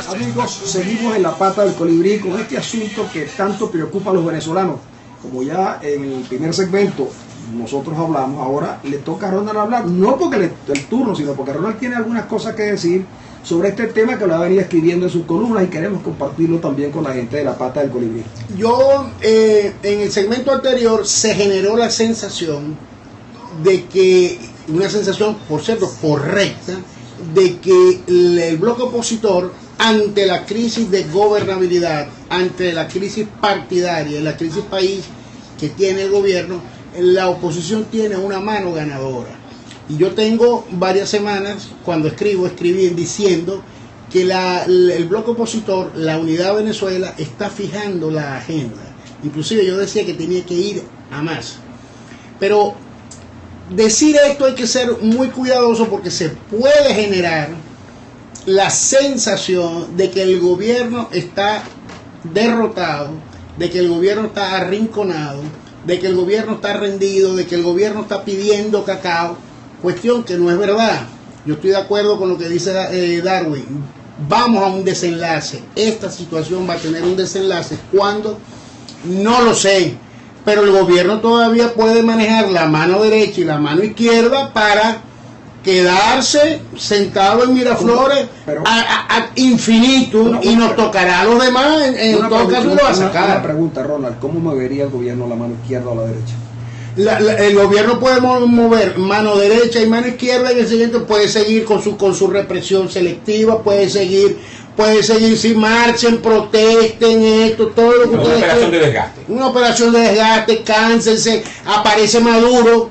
Amigos, seguimos en la pata del colibrí con este asunto que tanto preocupa a los venezolanos. Como ya en el primer segmento nosotros hablamos, ahora le toca a Ronald hablar, no porque el turno, sino porque Ronald tiene algunas cosas que decir sobre este tema que lo va a venir escribiendo en sus columnas y queremos compartirlo también con la gente de la pata del colibrí. Yo, en el segmento anterior se generó la sensación de que, una sensación, por cierto, correcta, de que el bloque opositor, ante la crisis de gobernabilidad, ante la crisis partidaria, la crisis país que tiene el gobierno, la oposición tiene una mano ganadora. Y yo tengo varias semanas, cuando escribí diciendo que el bloque opositor, la Unidad Venezuela, está fijando la agenda. Inclusive yo decía que tenía que ir a más. Pero decir esto hay que ser muy cuidadoso porque se puede generar la sensación de que el gobierno está derrotado, de que el gobierno está arrinconado, de que el gobierno está rendido, de que el gobierno está pidiendo cacao, cuestión que no es verdad. Yo estoy de acuerdo con lo que dice Darwin. Vamos a un desenlace. Esta situación va a tener un desenlace. ¿Cuándo? No lo sé. Pero el gobierno todavía puede manejar la mano derecha y la mano izquierda para quedarse sentado en Miraflores a infinito, no, y nos tocará a los demás, en todo caso lo va a sacar. Una pregunta, Ronald, ¿cómo movería el gobierno la mano izquierda o la derecha? El gobierno puede mover mano derecha y mano izquierda, y el siguiente puede seguir con su represión selectiva, puede seguir si marchen, protesten, esto, todo lo que ustedes quieren. Una operación de desgaste. Una operación de desgaste, cánsense, aparece Maduro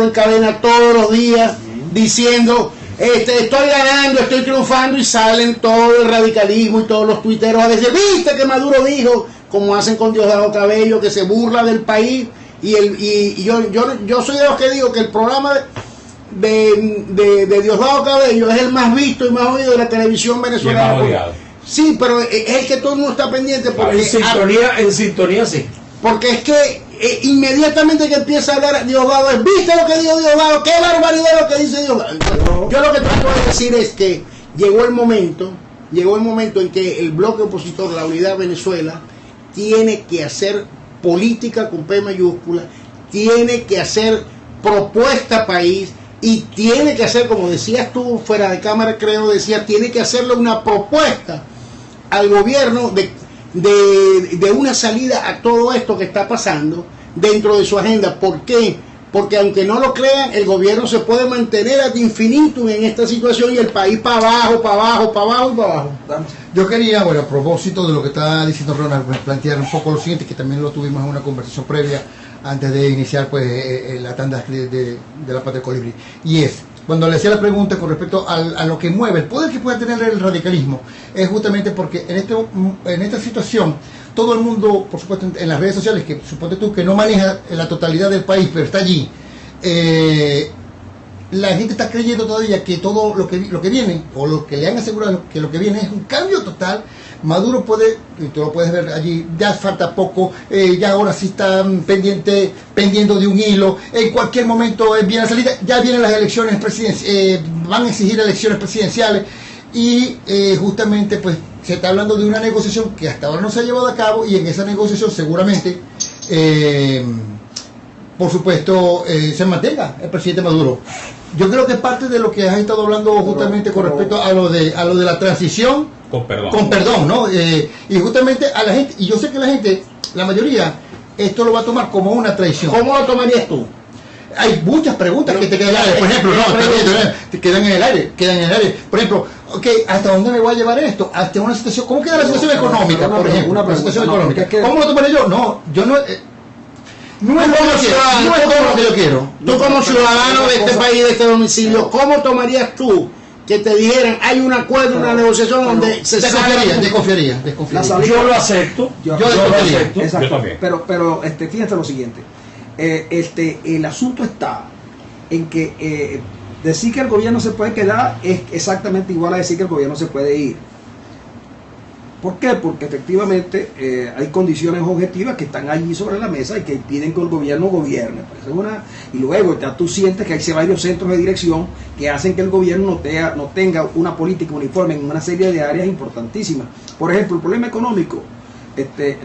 en cadena todos los días diciendo estoy ganando, estoy triunfando, y salen todo el radicalismo y todos los tuiteros a decir, viste que Maduro dijo, como hacen con Diosdado Cabello, que se burla del país. Y yo soy de los que digo que el programa de Diosdado Cabello es el más visto y más oído de la televisión venezolana. Sí, pero es el que todo el mundo está pendiente porque en sintonía sí. Porque es que inmediatamente que empieza a hablar Diosdado, ¿viste lo que dijo Diosdado? ¡Qué barbaridad lo que dice Diosdado! Yo lo que trato de decir es que llegó el momento en que el bloque opositor, la Unidad Venezuela, tiene que hacer política con P mayúscula, tiene que hacer propuesta país, y tiene que hacer, como decías tú fuera de cámara, tiene que hacerle una propuesta al gobierno de una salida a todo esto que está pasando dentro de su agenda. ¿Por qué? Porque aunque no lo crean, el gobierno se puede mantener ad infinitum en esta situación y el país para abajo, para abajo, para abajo y para abajo. Yo quería, bueno, a propósito de lo que está diciendo Ronald, plantear un poco lo siguiente, que también lo tuvimos en una conversación previa antes de iniciar pues la tanda de la pata del colibrí, y es, cuando le hacía la pregunta con respecto a lo que mueve, el poder que puede tener el radicalismo, es justamente porque en esta situación todo el mundo, por supuesto, en las redes sociales, que suponte tú que no maneja la totalidad del país, pero está allí, la gente está creyendo todavía que todo lo que viene, o lo que le han asegurado que lo que viene es un cambio total. Maduro puede, y tú lo puedes ver allí, ya falta poco, ya ahora sí están pendiendo de un hilo, en cualquier momento viene la salida, ya vienen las elecciones presidenciales, van a exigir elecciones presidenciales, y justamente pues se está hablando de una negociación que hasta ahora no se ha llevado a cabo, y en esa negociación seguramente por supuesto se mantenga el presidente Maduro. Yo creo que parte de lo que has estado hablando justamente con respecto a lo de la transición con perdón, ¿no? Y justamente a la gente, y yo sé que la gente, la mayoría, esto lo va a tomar como una traición. ¿Cómo lo tomarías tú? Hay muchas preguntas que te quedan en el aire. Por ejemplo, te quedan en el aire, Por ejemplo, ¿hasta dónde me voy a llevar esto? Hasta una situación, ¿cómo queda la situación económica, por ejemplo? Una situación económica. ¿Cómo lo tomaré yo? No, yo no. No es lo que yo quiero. Tú como ciudadano de este país, de este domicilio, ¿cómo tomarías tú que te dijeran hay un acuerdo, una negociación donde se desconfiaría? Yo lo acepto. Yo lo acepto. Yo también. Pero fíjate lo siguiente. El asunto está en que decir que el gobierno se puede quedar es exactamente igual a decir que el gobierno se puede ir. ¿Por qué? Porque efectivamente hay condiciones objetivas que están allí sobre la mesa y que impiden que el gobierno gobierne. Y luego ya tú sientes que hay varios centros de dirección que hacen que el gobierno no tenga una política uniforme en una serie de áreas importantísimas. Por ejemplo, el problema económico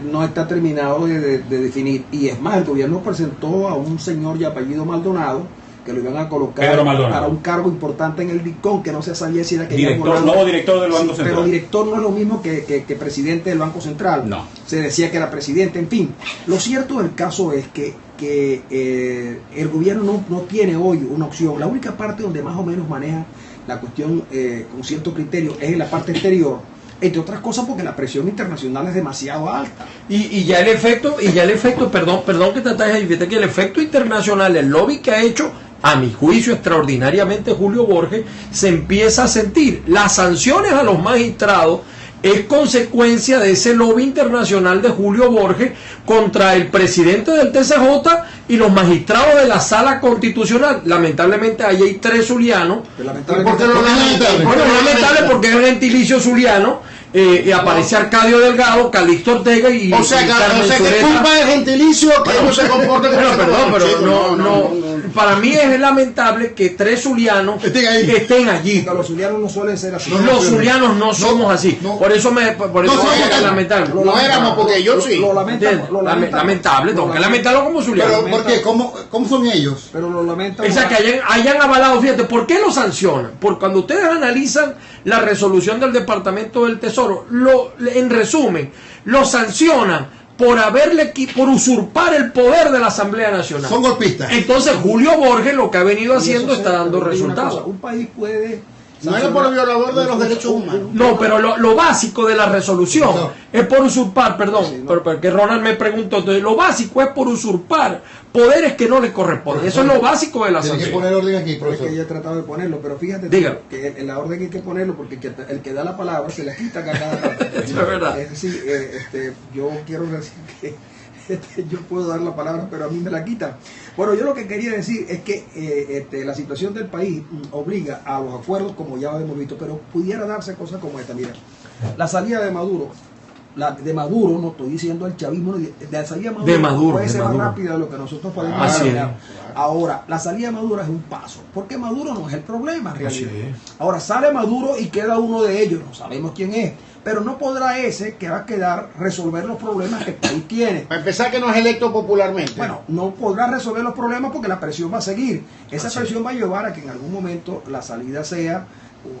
no está terminado de definir. Y es más, el gobierno presentó a un señor de apellido Maldonado, que lo iban a colocar para un cargo importante en el DICON, que no se sabía si era que nuevo director del Banco Central. Pero director no es lo mismo que presidente del Banco Central. No. Se decía que era presidente, en fin. Lo cierto del caso es que el gobierno no tiene hoy una opción. La única parte donde más o menos maneja la cuestión con cierto criterio es en la parte exterior, entre otras cosas porque la presión internacional es demasiado alta. Y ya el efecto, perdón que te atajes ahí, fíjate que el efecto internacional, el lobby que ha hecho, a mi juicio extraordinariamente Julio Borges, se empieza a sentir. Las sanciones a los magistrados es consecuencia de ese lobby internacional de Julio Borges contra el presidente del TCJ y los magistrados de la Sala Constitucional. Lamentablemente ahí hay 3 zulianos. ¿Por qué no lo lamentable? Bueno, lamentable porque es el gentilicio zuliano. Aparece Arcadio Delgado, Calixto Ortega y o sea que culpa del gentilicio que no se comporte como para mí es lamentable que 3 zulianos estén allí. No, los zulianos no suelen ser así. Los zulianos no somos así. Por eso es lamentable. No éramos, porque yo sí. Lo lamentable, tengo que lamentarlo como zuliano. Pero ¿por qué? ¿Cómo son ellos? Pero lo lamento. O sea, que hayan avalado, fíjate, ¿por qué lo sancionan? Porque cuando ustedes analizan la resolución del Departamento del Tesoro, en resumen, lo sancionan por usurpar el poder de la Asamblea Nacional. Son golpistas. Entonces Julio Borges lo que ha venido haciendo está dando resultados. Un país puede... No era por violador de los derechos humanos. No, pero lo básico de la resolución es por usurpar, porque Ronald me preguntó, entonces lo básico es por usurpar poderes que no le corresponden. Eso es lo básico de la sanción. Tiene que poner orden aquí, profesor. Es que yo he tratado de ponerlo, pero fíjate que en la orden hay que ponerlo porque el que da la palabra se la quita a cada parte. Es verdad. Es decir, yo quiero decir que yo puedo dar la palabra, pero a mí me la quitan. Bueno, yo lo que quería decir es que la situación del país obliga a los acuerdos, como ya hemos visto, pero pudiera darse cosas como esta. Mira, la salida de Maduro, no estoy diciendo el chavismo, la salida de Maduro puede ser más rápida de lo que nosotros podemos imaginar. Ahora, la salida de Maduro es un paso, porque Maduro no es el problema en realidad. Ahora sale Maduro y queda uno de ellos, no sabemos quién es, pero no podrá ese que va a quedar resolver los problemas que el país tiene. Para empezar, que no es electo popularmente. Bueno, no podrá resolver los problemas porque la presión va a seguir. Esa presión va a llevar a que en algún momento la salida sea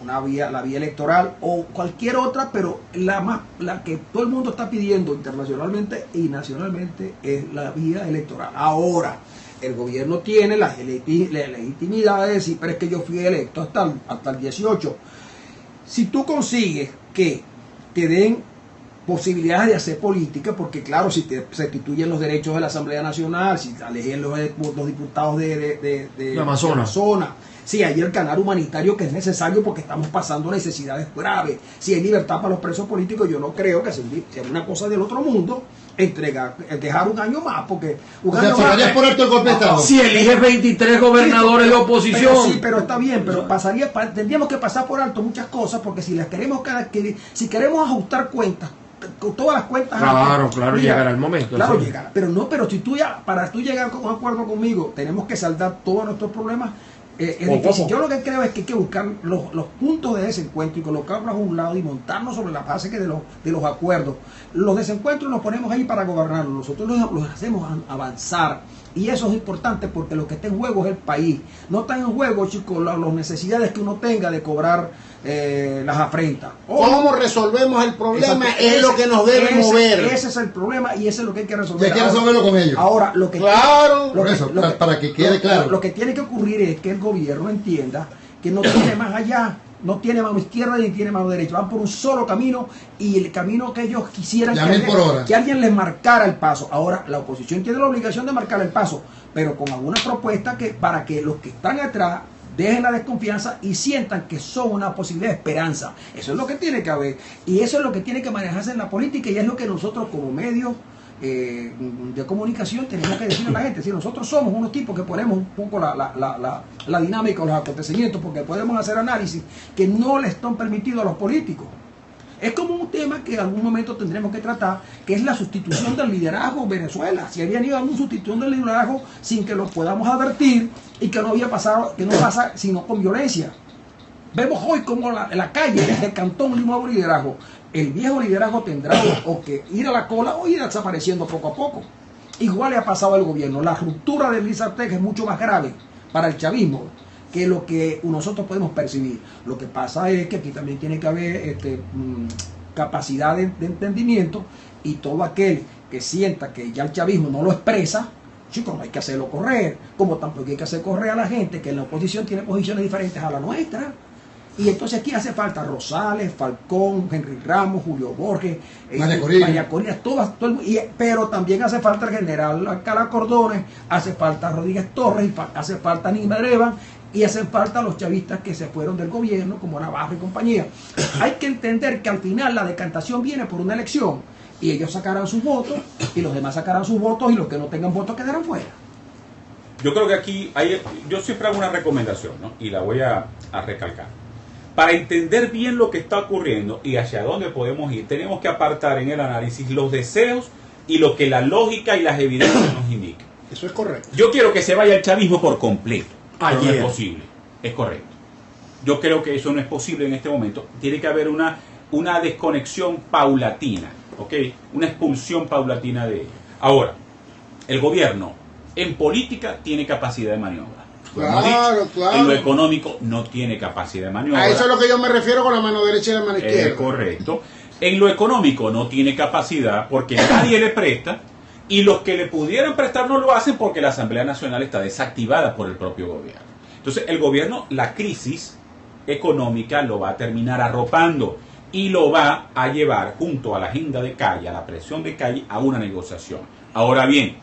la vía electoral o cualquier otra, pero la que todo el mundo está pidiendo internacionalmente y nacionalmente es la vía electoral. Ahora, el gobierno tiene la legitimidad de decir, pero es que yo fui electo hasta el 18. Si tú consigues que te den posibilidades de hacer política, porque claro, si se instituyen los derechos de la Asamblea Nacional, si eligen los diputados de Amazonas, si hay el canal humanitario que es necesario porque estamos pasando necesidades graves, si hay libertad para los presos políticos, yo no creo que sea una cosa del otro mundo dejar un año más, porque por alto el golpe de Estado. Si eliges 23 gobernadores de oposición. Pero está bien, pero tendríamos que pasar por alto muchas cosas, porque si si queremos ajustar cuentas, todas las cuentas, claro, llegará el momento. Claro, llegará, pero si para tú llegar a un acuerdo conmigo, tenemos que saldar todos nuestros problemas. Es difícil. Yo lo que creo es que hay que buscar los puntos de desencuentro y colocarlos a un lado y montarnos sobre la base de los acuerdos. Los desencuentros los ponemos ahí para gobernarlos, nosotros los hacemos avanzar, y eso es importante porque lo que está en juego es el país. No está en juego, chicos, las necesidades que uno tenga de cobrar las afrentas. ¿Cómo resolvemos el problema? Es lo que nos debe mover. Ese es el problema y eso es lo que hay que resolver. Y hay que resolverlo con ellos. Ahora, para que quede claro. Lo que tiene que ocurrir es que el gobierno entienda que no tiene más allá, no tiene mano izquierda ni tiene mano derecha, van por un solo camino, y el camino que ellos quisieran que alguien les marcara el paso. Ahora, la oposición tiene la obligación de marcar el paso, pero con alguna propuesta para que los que están atrás dejen la desconfianza y sientan que son una posibilidad de esperanza. Eso es lo que tiene que haber, y eso es lo que tiene que manejarse en la política, y es lo que nosotros como medios de comunicación tenemos que decir a la gente. Si nosotros somos unos tipos que ponemos un poco la dinámica o los acontecimientos, porque podemos hacer análisis que no le están permitidos a los políticos. Es como un tema que en algún momento tendremos que tratar, que es la sustitución del liderazgo en Venezuela. Si había ido a una sustitución del liderazgo sin que lo podamos advertir y que no había pasado, que no pasa sino con violencia. Vemos hoy como la calle decantó un nuevo liderazgo. El viejo liderazgo tendrá o que ir a la cola o ir desapareciendo poco a poco. Igual le ha pasado al gobierno. La ruptura del Lizartec es mucho más grave para el chavismo que lo que nosotros podemos percibir. Lo que pasa es que aquí también tiene que haber capacidad de entendimiento, y todo aquel que sienta que ya el chavismo no lo expresa, chicos, no hay que hacerlo correr, como tampoco hay que hacer correr a la gente que en la oposición tiene posiciones diferentes a la nuestra. Y entonces aquí hace falta Rosales, Falcón, Henry Ramos, Julio Borges, María Corina, pero también hace falta el general Alcalá Cordones, hace falta Rodríguez Torres, hace falta Aníbal Dreban, y hacen falta los chavistas que se fueron del gobierno, como Navarro y compañía. Hay que entender que al final la decantación viene por una elección, y ellos sacarán sus votos, y los demás sacarán sus votos, y los que no tengan votos quedarán fuera. Yo creo que aquí yo siempre hago una recomendación, ¿no? Y la voy a recalcar. Para entender bien lo que está ocurriendo y hacia dónde podemos ir, tenemos que apartar en el análisis los deseos y lo que la lógica y las evidencias nos indican. Eso es correcto. Yo quiero que se vaya el chavismo por completo. Pero no Ayer. es posible. Es correcto. Yo creo que eso no es posible en este momento. Tiene que haber una desconexión paulatina, ¿ok? Una expulsión paulatina de ellos. Ahora, el gobierno en política tiene capacidad de maniobra. Claro, claro. En lo económico no tiene capacidad de maniobra. A eso es lo que yo me refiero con la mano derecha y la mano izquierda. Correcto. En lo económico no tiene capacidad porque nadie le presta, y los que le pudieran prestar no lo hacen porque la Asamblea Nacional está desactivada por el propio gobierno. Entonces el gobierno, la crisis económica lo va a terminar arropando y lo va a llevar junto a la agenda de calle, a la presión de calle, a una negociación. Ahora bien,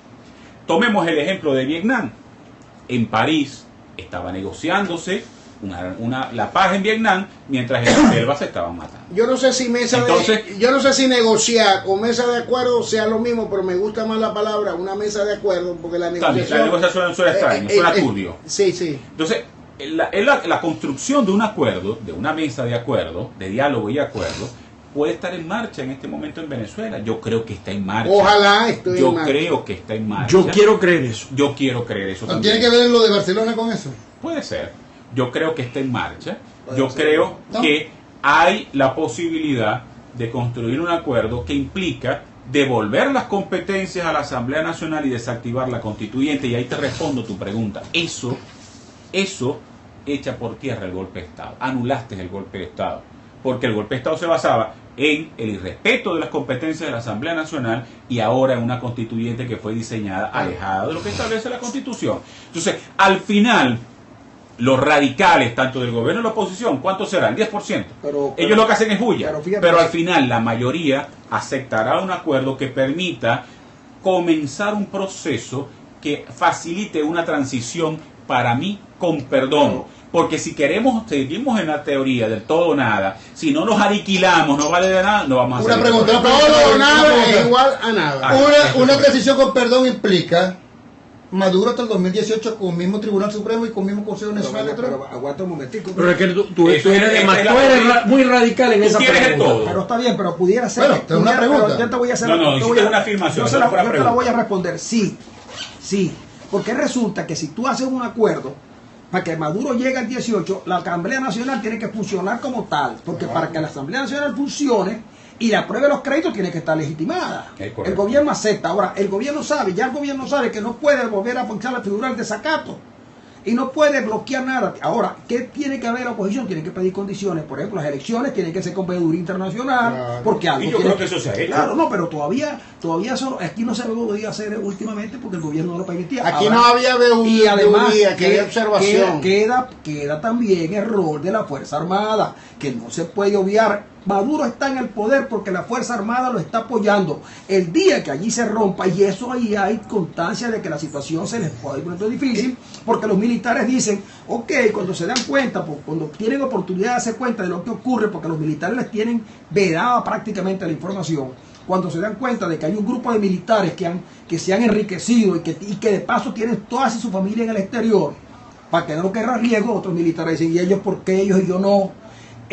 tomemos el ejemplo de Vietnam. En París estaba negociándose la paz en Vietnam, mientras en la selva se estaban matando. Yo no sé si yo no sé si negociar o mesa de acuerdo sea lo mismo, pero me gusta más la palabra una mesa de acuerdo, porque la negociación... La negociación suena extraño, suena turbio. Sí, sí. Entonces, la construcción de un acuerdo, de una mesa de acuerdo, de diálogo y acuerdo, puede estar en marcha en este momento en Venezuela. Yo creo que está en marcha. Ojalá esté en marcha. Yo creo que está en marcha. Yo quiero creer eso. Yo quiero creer eso ¿No también. tiene que ver lo de Barcelona con eso? Puede ser. Yo creo que está en marcha. Yo creo que hay la posibilidad de construir un acuerdo que implica devolver las competencias a la Asamblea Nacional y desactivar la constituyente. Y ahí te respondo tu pregunta. Eso echa por tierra el golpe de Estado. Anulaste el golpe de Estado. Porque el golpe de Estado se basaba en el irrespeto de las competencias de la Asamblea Nacional y ahora en una constituyente que fue diseñada alejada de lo que establece la Constitución. Entonces, al final, los radicales, tanto del gobierno y la oposición, ¿cuántos serán? 10%. Ellos lo que hacen es bulla. Pero al final, la mayoría aceptará un acuerdo que permita comenzar un proceso que facilite una transición, para mí, con perdón. Porque si seguimos en la teoría del todo o nada, si no nos aniquilamos, no vale de nada, no vamos a hacer Una pregunta. Todo o nada es igual a nada. Una transición con perdón implica Maduro hasta el 2018 con el mismo Tribunal Supremo y con el mismo Consejo Nacional Electoral. Pero aguanta un momentico. Pero es que tú eres muy radical en esa pregunta. Pero está bien, pero pudiera ser. Bueno, es una pregunta. Pero yo te voy a hacer una afirmación. Yo te la voy a responder. Sí. Porque resulta que si tú haces un acuerdo para que Maduro llegue al 18, la Asamblea Nacional tiene que funcionar como tal. Porque para que la Asamblea Nacional funcione y la prueba de los créditos tiene que estar legitimada. El gobierno acepta. Ahora, el gobierno sabe que no puede volver a ponchar la figura del desacato. Y no puede bloquear nada. Ahora, ¿qué tiene que haber la oposición? Tiene que pedir condiciones. Por ejemplo, las elecciones tienen que ser con veeduría internacional. Claro. Porque algo y yo creo que eso se ha hecho. Claro, no, pero todavía eso, aquí no se podía hacer últimamente porque el gobierno no lo permitía. Aquí ahora, no había veeduría, y además que había observación. Queda también el rol de la Fuerza Armada, que no se puede obviar. Maduro está en el poder porque la Fuerza Armada lo está apoyando. El día que allí se rompa, y eso ahí hay constancia de que la situación se les puede poner difícil, porque los militares dicen, ok, cuando se dan cuenta, cuando tienen oportunidad de darse cuenta de lo que ocurre, porque los militares les tienen vedada prácticamente la información, cuando se dan cuenta de que hay un grupo de militares que se han enriquecido y que de paso tienen toda su familia en el exterior, para que no quede riesgo, otros militares dicen, ¿y ellos por qué ellos y yo no?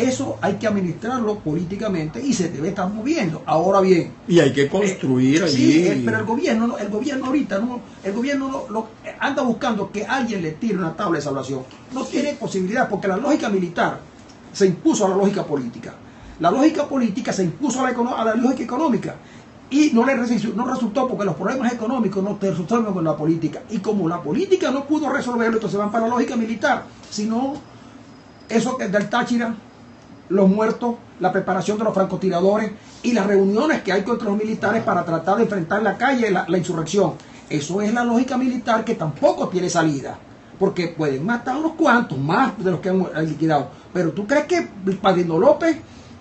eso hay que administrarlo políticamente y se debe estar moviendo. Ahora bien, y hay que construir allí. Sí, pero el gobierno ahorita anda buscando que alguien le tire una tabla de salvación. No tiene posibilidad, porque la lógica militar se impuso a la lógica política. La lógica política se impuso a la lógica económica. Y no resultó, porque los problemas económicos no te resuelven con la política. Y como la política no pudo resolverlo, entonces van para la lógica militar. Sino eso que del Táchira, los muertos, la preparación de los francotiradores y las reuniones que hay contra los militares para tratar de enfrentar en la calle la insurrección. Eso es la lógica militar, que tampoco tiene salida. Porque pueden matar unos cuantos más de los que han liquidado. Pero ¿tú crees que Padrino López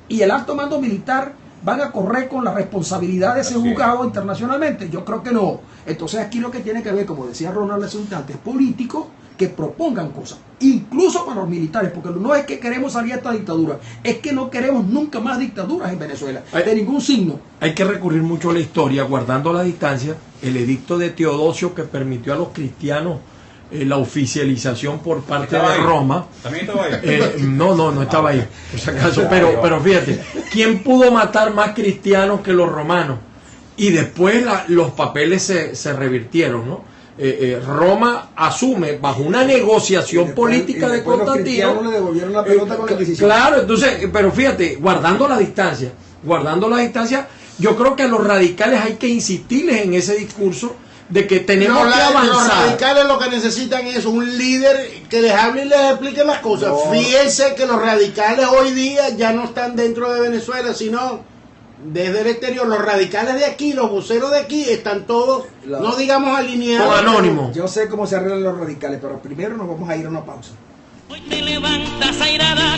y el alto mando militar van a correr con la responsabilidad de ese juzgado internacionalmente? Yo creo que no. Entonces aquí lo que tiene que ver, como decía Ronald hace un instante, es políticos que propongan cosas, incluso para los militares, porque no es que queremos salir de esta dictadura, es que no queremos nunca más dictaduras en Venezuela, de ningún signo. Hay que recurrir mucho a la historia, guardando la distancia. El edicto de Teodosio, que permitió a los cristianos la oficialización por parte de Roma. ¿También estaba ahí? No estaba ahí, por si acaso. Pero fíjate, ¿quién pudo matar más cristianos que los romanos? Y después los papeles se revirtieron, ¿no? Roma asume bajo una negociación política de Constantino. Le devolvieron la pelota con la Inquisición. Claro, entonces, pero fíjate, guardando la distancia, yo creo que a los radicales hay que insistirles en ese discurso de que tenemos que avanzar. Los radicales lo que necesitan es un líder que les hable y les explique las cosas. Fíjense que los radicales hoy día ya no están dentro de Venezuela, sino desde el exterior. Los radicales de aquí, los voceros de aquí, están todos, no digamos alineados, o anónimos. Yo sé cómo se arreglan los radicales, pero primero nos vamos a ir a una pausa. Hoy te levantas airada,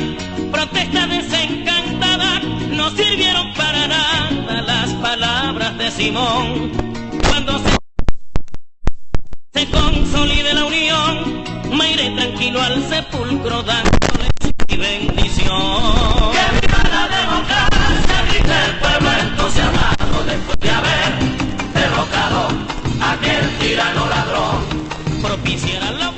protesta desencantada, no sirvieron para nada las palabras de Simón. Cuando se consolide la unión, me iré tranquilo al sepulcro dándole mi bendición. ¡Que viva la democracia! Grita el pueblo entusiasmado después de haber derrocado a aquel tirano ladrón. Propiciará la